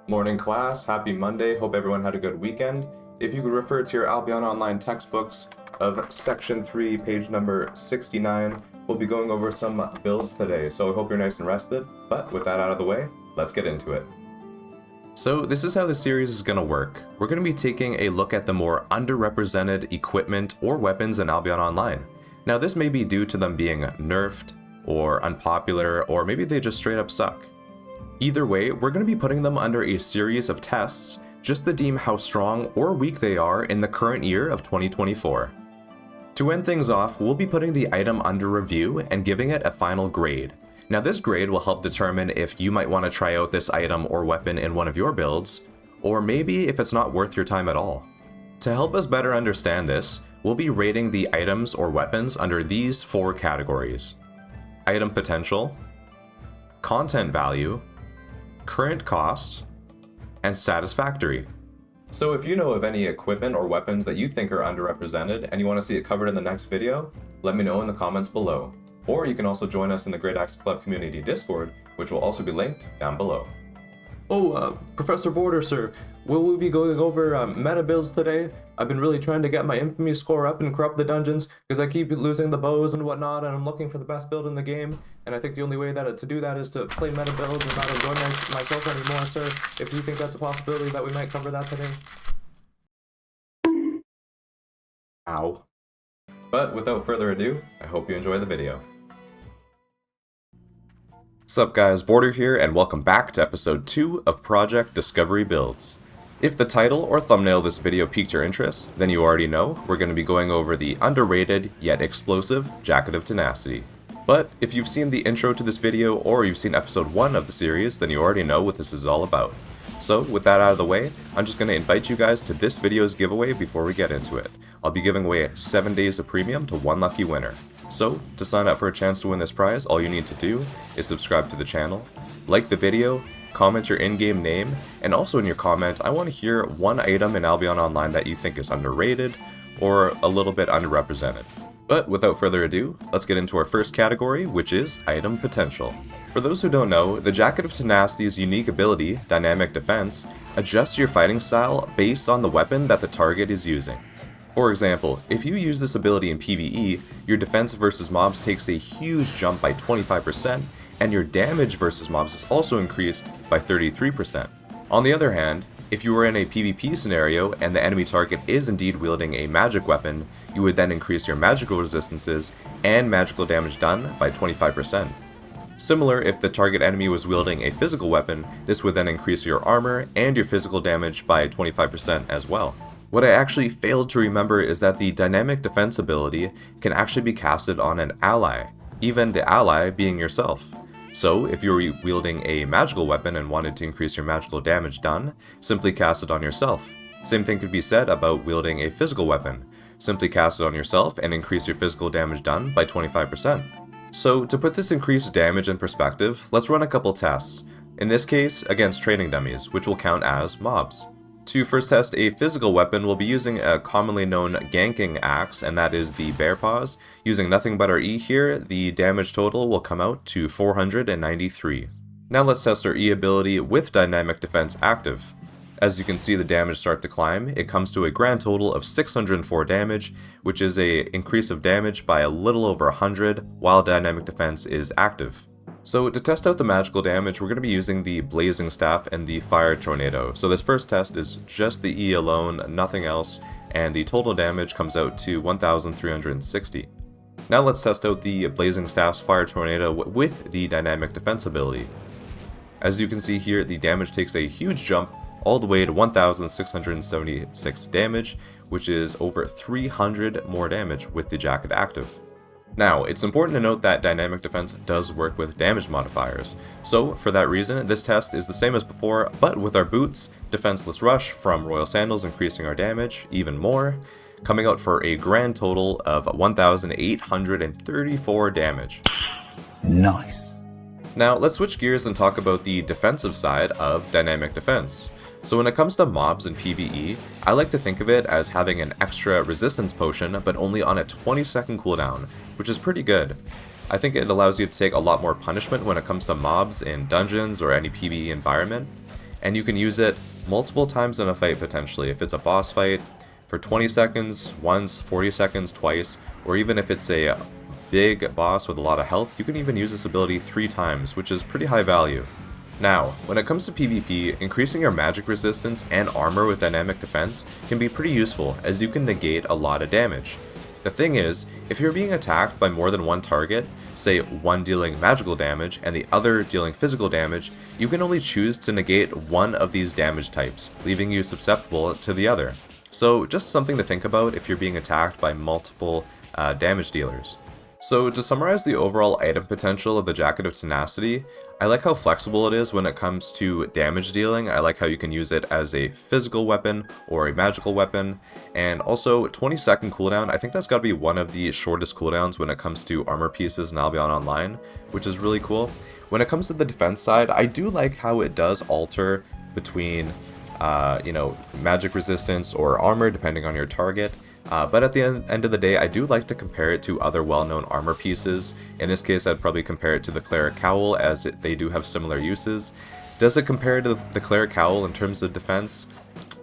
Morning class, happy Monday, hope everyone had a good weekend. If you could refer to your Albion Online textbooks of section 3, page number 69, we'll be going over some builds today, so I hope you're nice and rested. But with that out of the way, let's get into it. So this is how the series is going to work. We're going to be taking a look at the more underrepresented equipment or weapons in Albion Online. Now this may be due to them being nerfed, or unpopular, or maybe they just straight up suck. Either way, we're going to be putting them under a series of tests just to deem how strong or weak they are in the current year of 2024. To end things off, we'll be putting the item under review and giving it a final grade. Now this grade will help determine if you might want to try out this item or weapon in one of your builds, or maybe if it's not worth your time at all. To help us better understand this, we'll be rating the items or weapons under these 4 categories: item potential, content value, current cost, and satisfactory. So if you know of any equipment or weapons that you think are underrepresented and you want to see it covered in the next video, let me know in the comments below. Or you can also join us in the Great Axe Club community Discord, which will also be linked down below. Professor Border, sir, will we be going over meta builds today? I've been really trying to get my infamy score up and corrupt the dungeons because I keep losing the bows and whatnot, and I'm looking for the best build in the game. And I think the only way to do that is to play meta builds and not enjoy myself anymore, sir. If you think that's a possibility that we might cover that today. Ow. But without further ado, I hope you enjoy the video. Sup guys, Border here, and welcome back to episode 2 of Project Discovery Builds. If the title or thumbnail of this video piqued your interest, then you already know we're going to be going over the underrated yet explosive Jacket of Tenacity. But if you've seen the intro to this video or you've seen episode 1 of the series, then you already know what this is all about. So with that out of the way, I'm just going to invite you guys to this video's giveaway before we get into it. I'll be giving away 7 days of premium to one lucky winner. So, to sign up for a chance to win this prize, all you need to do is subscribe to the channel, like the video, comment your in-game name, and also in your comment, I want to hear one item in Albion Online that you think is underrated or a little bit underrepresented. But without further ado, let's get into our first category, which is item potential. For those who don't know, the Jacket of Tenacity's unique ability, Dynamic Defense, adjusts your fighting style based on the weapon that the target is using. For example, if you use this ability in PvE, your defense versus mobs takes a huge jump by 25%, and your damage versus mobs is also increased by 33%. On the other hand, if you were in a PvP scenario and the enemy target is indeed wielding a magic weapon, you would then increase your magical resistances and magical damage done by 25%. Similar, if the target enemy was wielding a physical weapon, this would then increase your armor and your physical damage by 25% as well. What I actually failed to remember is that the Dynamic Defense ability can actually be casted on an ally, even the ally being yourself. So, if you were wielding a magical weapon and wanted to increase your magical damage done, simply cast it on yourself. Same thing could be said about wielding a physical weapon. Simply cast it on yourself and increase your physical damage done by 25%. So, to put this increased damage in perspective, let's run a couple tests. In this case, against training dummies, which will count as mobs. To first test a physical weapon, we'll be using a commonly known ganking axe, and that is the Bear Paws. Using nothing but our E here, the damage total will come out to 493. Now let's test our E ability with Dynamic Defense active. As you can see the damage start to climb, it comes to a grand total of 604 damage, which is an increase of damage by a little over 100 while Dynamic Defense is active. So to test out the magical damage, we're going to be using the Blazing Staff and the Fire Tornado. So this first test is just the E alone, nothing else, and the total damage comes out to 1,360. Now let's test out the Blazing Staff's Fire Tornado with the Dynamic Defense ability. As you can see here, the damage takes a huge jump all the way to 1,676 damage, which is over 300 more damage with the Jacket active. Now, it's important to note that Dynamic Defense does work with damage modifiers, so for that reason, this test is the same as before, but with our boots, Defenseless Rush from Royal Sandals increasing our damage even more, coming out for a grand total of 1,834 damage. Nice. Now, let's switch gears and talk about the defensive side of Dynamic Defense. So when it comes to mobs in PvE, I like to think of it as having an extra resistance potion, but only on a 20-second cooldown, which is pretty good. I think it allows you to take a lot more punishment when it comes to mobs in dungeons or any PvE environment. and you can use it multiple times in a fight potentially. If it's a boss fight, for 20 seconds once, 40 seconds twice, or even if it's a big boss with a lot of health, you can even use this ability 3 times, which is pretty high value. Now, when it comes to PvP, increasing your magic resistance and armor with dynamic defense can be pretty useful, as you can negate a lot of damage. The thing is, if you're being attacked by more than one target, say one dealing magical damage and the other dealing physical damage, you can only choose to negate one of these damage types, leaving you susceptible to the other. So just something to think about if you're being attacked by multiple damage dealers. So to summarize the overall item potential of the Jacket of Tenacity, I like how flexible it is when it comes to damage dealing. I like how you can use it as a physical weapon or a magical weapon, and also 20-second cooldown. I think that's got to be one of the shortest cooldowns when it comes to armor pieces in Albion Online, which is really cool. When it comes to the defense side, I do like how it does alter between magic resistance or armor depending on your target. But at the end of the day, I do like to compare it to other well-known armor pieces. In this case, I'd probably compare it to the Cleric Cowl, as they do have similar uses. Does it compare to the Cleric Cowl in terms of defense?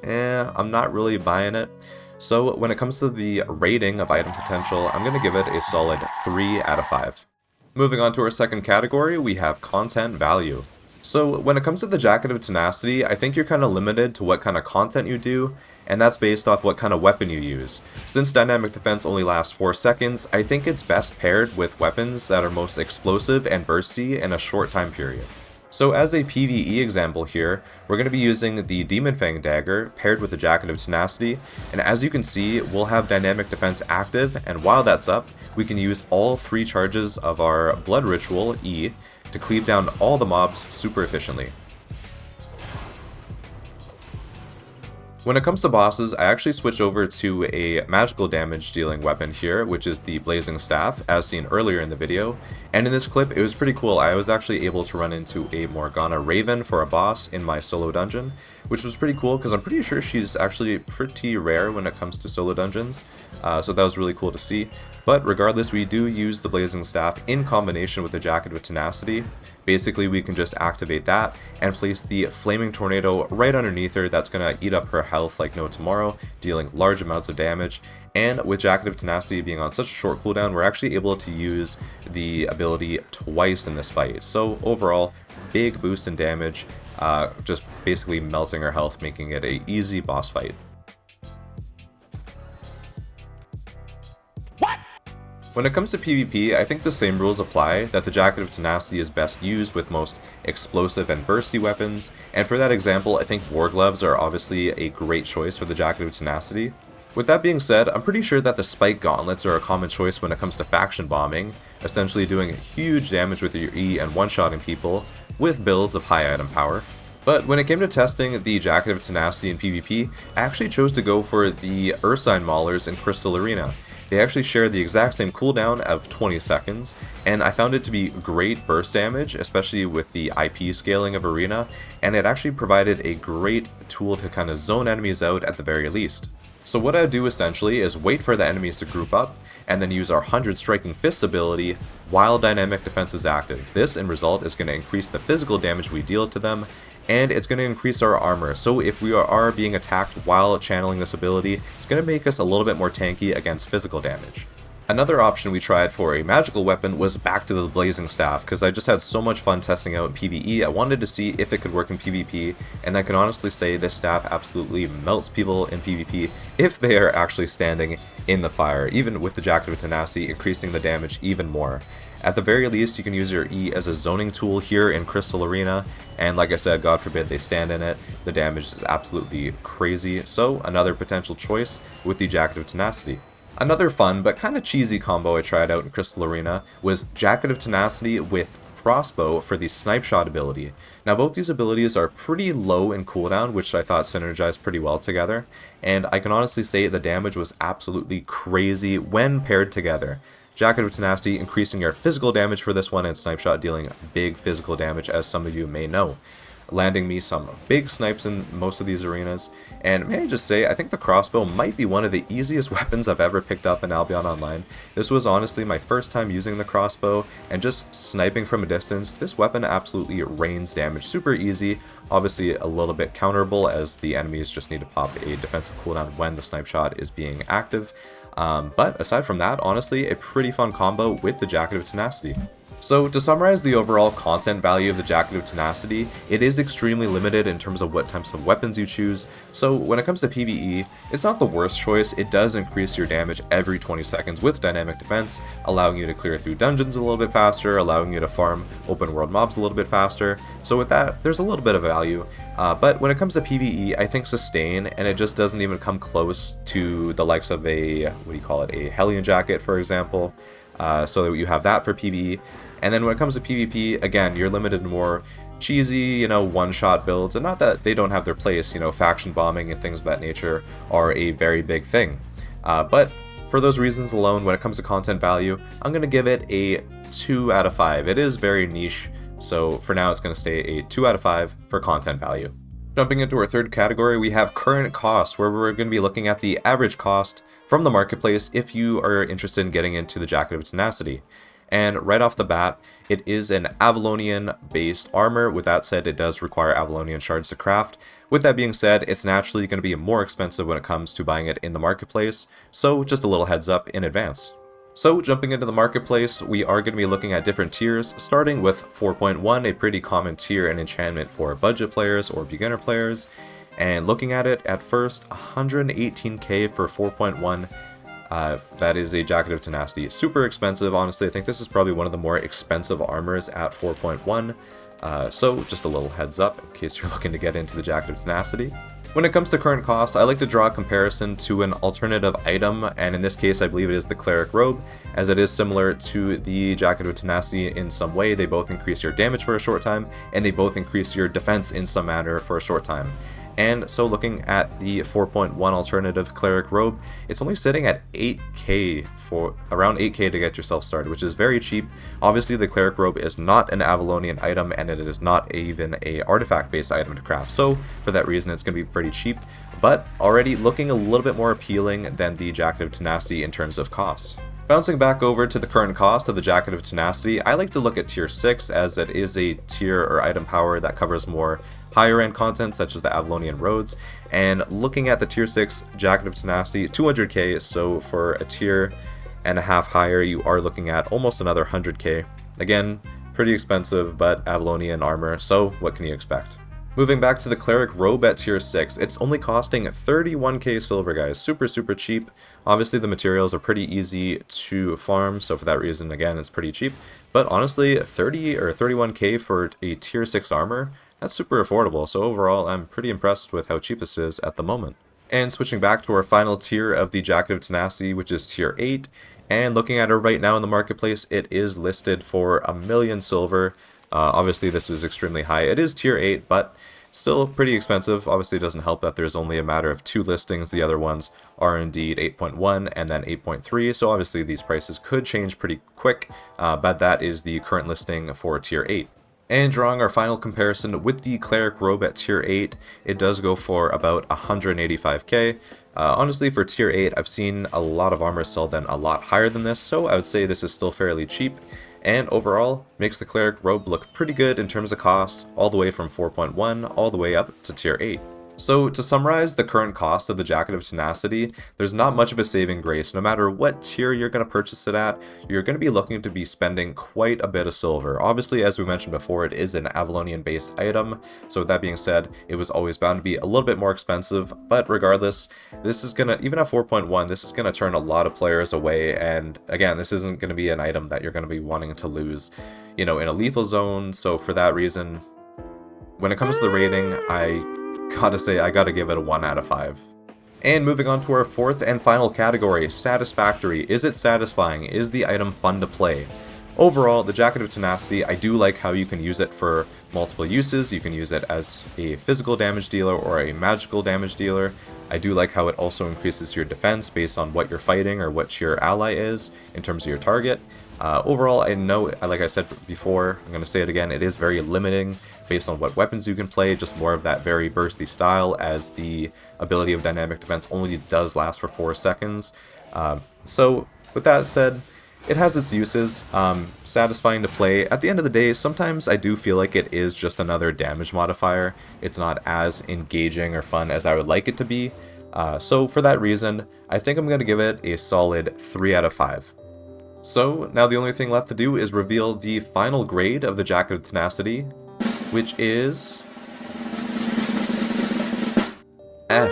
I'm not really buying it. So when it comes to the rating of item potential, I'm going to give it a solid 3 out of 5. Moving on to our second category, we have content value. So when it comes to the Jacket of Tenacity, I think you're kind of limited to what kind of content you do, and that's based off what kind of weapon you use. Since dynamic defense only lasts 4 seconds, I think it's best paired with weapons that are most explosive and bursty in a short time period. So as a PvE example here, we're going to be using the Demon Fang Dagger paired with the Jacket of Tenacity, and as you can see, we'll have dynamic defense active, and while that's up, we can use all 3 charges of our Blood Ritual, E, to cleave down all the mobs super efficiently. When it comes to bosses, I actually switched over to a magical damage dealing weapon here, which is the Blazing Staff, as seen earlier in the video. And in this clip, it was pretty cool. I was actually able to run into a Morgana Raven for a boss in my solo dungeon, which was pretty cool because I'm pretty sure she's actually pretty rare when it comes to solo dungeons. So that was really cool to see. But regardless, we do use the Blazing Staff in combination with the Jacket of Tenacity. Basically, we can just activate that and place the Flaming Tornado right underneath her. That's going to eat up her health like no tomorrow, dealing large amounts of damage. And with Jacket of Tenacity being on such a short cooldown, we're actually able to use the ability twice in this fight. So overall, big boost in damage, just basically melting her health, making it an easy boss fight. When it comes to PvP, I think the same rules apply, that the Jacket of Tenacity is best used with most explosive and bursty weapons, and for that example, I think War Gloves are obviously a great choice for the Jacket of Tenacity. With that being said, I'm pretty sure that the Spike Gauntlets are a common choice when it comes to faction bombing, essentially doing huge damage with your E and one-shotting people, with builds of high item power. But when it came to testing the Jacket of Tenacity in PvP, I actually chose to go for the Ursine Maulers in Crystal Arena. They actually share the exact same cooldown of 20 seconds, and I found it to be great burst damage, especially with the IP scaling of Arena, and it actually provided a great tool to kind of zone enemies out at the very least. So what I do essentially is wait for the enemies to group up, and then use our 100 Striking Fist ability while dynamic defense is active. This, in result, is going to increase the physical damage we deal to them, and it's going to increase our armor. So if we are being attacked while channeling this ability, it's going to make us a little bit more tanky against physical damage. Another option we tried for a magical weapon was back to the Blazing Staff, because I just had so much fun testing out in PvE. I wanted to see if it could work in PvP, and I can honestly say this staff absolutely melts people in PvP if they are actually standing in the fire, even with the Jacket of Tenacity increasing the damage even more. At the very least, you can use your E as a zoning tool here in Crystal Arena, and like I said, God forbid they stand in it, the damage is absolutely crazy, so another potential choice with the Jacket of Tenacity. Another fun but kind of cheesy combo I tried out in Crystal Arena was Jacket of Tenacity with Crossbow for the Snipe Shot ability. Now both these abilities are pretty low in cooldown, which I thought synergized pretty well together, and I can honestly say the damage was absolutely crazy when paired together. Jacket of Tenacity increasing your physical damage for this one, and Snipe Shot dealing big physical damage, as some of you may know. landing me some big snipes in most of these arenas. And may I just say, I think the crossbow might be one of the easiest weapons I've ever picked up in Albion Online. This was honestly my first time using the crossbow, and just sniping from a distance, this weapon absolutely rains damage super easy. Obviously a little bit counterable, as the enemies just need to pop a defensive cooldown when the snipe shot is being active. But aside from that, honestly, a pretty fun combo with the Jacket of Tenacity. So to summarize the overall content value of the Jacket of Tenacity, it is extremely limited in terms of what types of weapons you choose. So when it comes to PvE, it's not the worst choice. It does increase your damage every 20 seconds with dynamic defense, allowing you to clear through dungeons a little bit faster, allowing you to farm open world mobs a little bit faster. So with that, there's a little bit of value. But when it comes to PvE, I think sustain, and it just doesn't even come close to the likes of a, a Hellion Jacket, for example. So that you have that for PvE. And then when it comes to PvP, again, you're limited to more cheesy, one-shot builds. And not that they don't have their place, faction bombing and things of that nature are a very big thing. But for those reasons alone, when it comes to content value, I'm going to give it a 2 out of 5. It is very niche, so for now it's going to stay a 2 out of 5 for content value. Jumping into our third category, we have current cost, where we're going to be looking at the average cost from the marketplace if you are interested in getting into the Jacket of Tenacity. And right off the bat, it is an Avalonian-based armor. With that said, it does require Avalonian shards to craft. With that being said, it's naturally going to be more expensive when it comes to buying it in the marketplace, so just a little heads up in advance. So jumping into the marketplace, we are going to be looking at different tiers, starting with 4.1, a pretty common tier and enchantment for budget players or beginner players. And looking at it at first, 118k for 4.1. That is a Jacket of Tenacity. Super expensive, honestly. I think this is probably one of the more expensive armors at 4.1. So just a little heads up in case you're looking to get into the Jacket of Tenacity. When it comes to current cost, I like to draw a comparison to an alternative item, and in this case I believe it is the Cleric Robe, as it is similar to the Jacket of Tenacity in some way. They both increase your damage for a short time, and they both increase your defense in some manner for a short time. And so looking at the 4.1 alternative Cleric Robe, it's only sitting at 8k for around 8k to get yourself started, which is very cheap. Obviously the Cleric Robe is not an Avalonian item, and it is not even a artifact based item to craft, so for that reason it's going to be pretty cheap, but already looking a little bit more appealing than the Jacket of Tenacity in terms of cost. Bouncing back over to the current cost of the Jacket of Tenacity, I like to look at tier 6, as it is a tier or item power that covers more higher end content such as the Avalonian Roads. And looking at the tier 6 Jacket of Tenacity, 200k, so for a tier and a half higher you are looking at almost another 100k. Again, pretty expensive, but Avalonian armor, so what can you expect? Moving back to the Cleric Robe at tier 6, it's only costing 31k silver, guys. Super cheap. Obviously the materials are pretty easy to farm, so for that reason, again, it's pretty cheap. But honestly, 30 or 31k for a tier 6 armor, that's super affordable. So overall, I'm pretty impressed with how cheap this is at the moment. And switching back to our final tier of the Jacket of Tenacity, which is tier 8, and looking at it right now in the marketplace, it is listed for 1 million silver. Obviously this is extremely high. It is tier 8, but still pretty expensive. Obviously it doesn't help that there's only a matter of 2 listings. The other ones are indeed 8.1 and then 8.3, so obviously these prices could change pretty quick, but that is the current listing for tier 8. And drawing our final comparison with the Cleric Robe at tier 8, it does go for about 185k. Honestly, for tier 8, I've seen a lot of armor sell then a lot higher than this, so I would say this is still fairly cheap. And overall, makes the Cleric Robe look pretty good in terms of cost, all the way from 4.1 all the way up to tier 8. So to summarize the current cost of the Jacket of Tenacity, there's not much of a saving grace. No matter what tier you're going to purchase it at, you're going to be looking to be spending quite a bit of silver. Obviously, as we mentioned before, it is an Avalonian based item, so with that being said, it was always bound to be a little bit more expensive, but regardless, this is going to, even at 4.1, this is going to turn a lot of players away, and again, this isn't going to be an item that you're going to be wanting to lose, in a lethal zone. So for that reason, when it comes to the rating, I gotta say, I gotta give it a 1 out of 5. And moving on to our fourth and final category, Satisfactory. Is it satisfying? Is the item fun to play? Overall, the Jacket of Tenacity, I do like how you can use it for multiple uses. You can use it as a physical damage dealer or a magical damage dealer. I do like how it also increases your defense based on what you're fighting or what your ally is in terms of your target. Overall, I know, like I said before, I'm going to say it again, it is very limiting based on what weapons you can play, just more of that very bursty style, as the ability of dynamic defense only does last for 4 seconds. So, with that said, it has its uses, satisfying to play. At the end of the day, sometimes I do feel like it is just another damage modifier. It's not as engaging or fun as I would like it to be. So for that reason, I think I'm going to give it a solid 3 out of 5. So now the only thing left to do is reveal the final grade of the Jacket of Tenacity, which is F.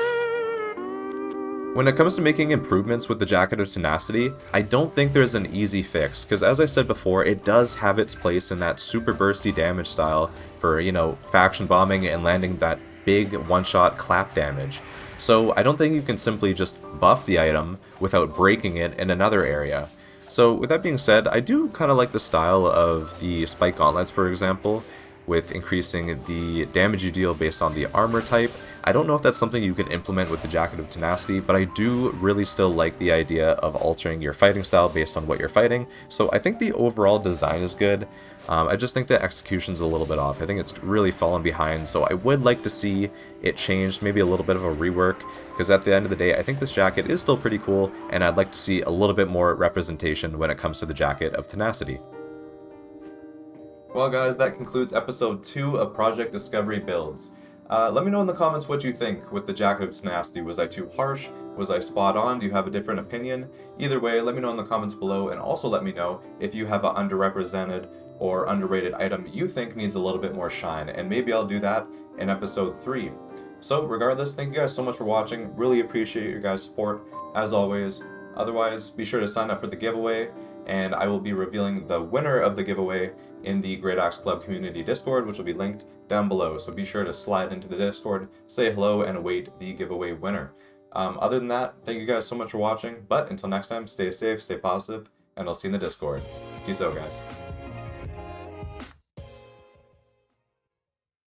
When it comes to making improvements with the Jacket of Tenacity, I don't think there's an easy fix, because as I said before, it does have its place in that super bursty damage style for, you know, faction bombing and landing that big one-shot clap damage. So I don't think you can simply just buff the item without breaking it in another area. So with that being said, I do kind of like the style of the Spike Gauntlets, for example, with increasing the damage you deal based on the armor type. I don't know if that's something you can implement with the Jacket of Tenacity, but I do really still like the idea of altering your fighting style based on what you're fighting. So I think the overall design is good. I just think the execution's a little bit off. I think it's really fallen behind, so I would like to see it changed, maybe a little bit of a rework, because at the end of the day, I think this jacket is still pretty cool, and I'd like to see a little bit more representation when it comes to the Jacket of Tenacity. Well guys, that concludes episode 2 of Project Discovery Builds. Let me know in the comments what you think with the Jacket of Tenacity. Was I too harsh? Was I spot on? Do you have a different opinion? Either way, let me know in the comments below, and also let me know if you have an underrepresented or underrated item you think needs a little bit more shine, and maybe I'll do that in episode 3. So regardless, thank you guys so much for watching. Really appreciate your guys' support, as always. Otherwise, be sure to sign up for the giveaway, and I will be revealing the winner of the giveaway in the Great Axe Club community Discord, which will be linked down below. So be sure to slide into the Discord, say hello, and await the giveaway winner. Other than that, thank you guys so much for watching, but until next time, stay safe, stay positive, and I'll see you in the Discord. Peace out, guys.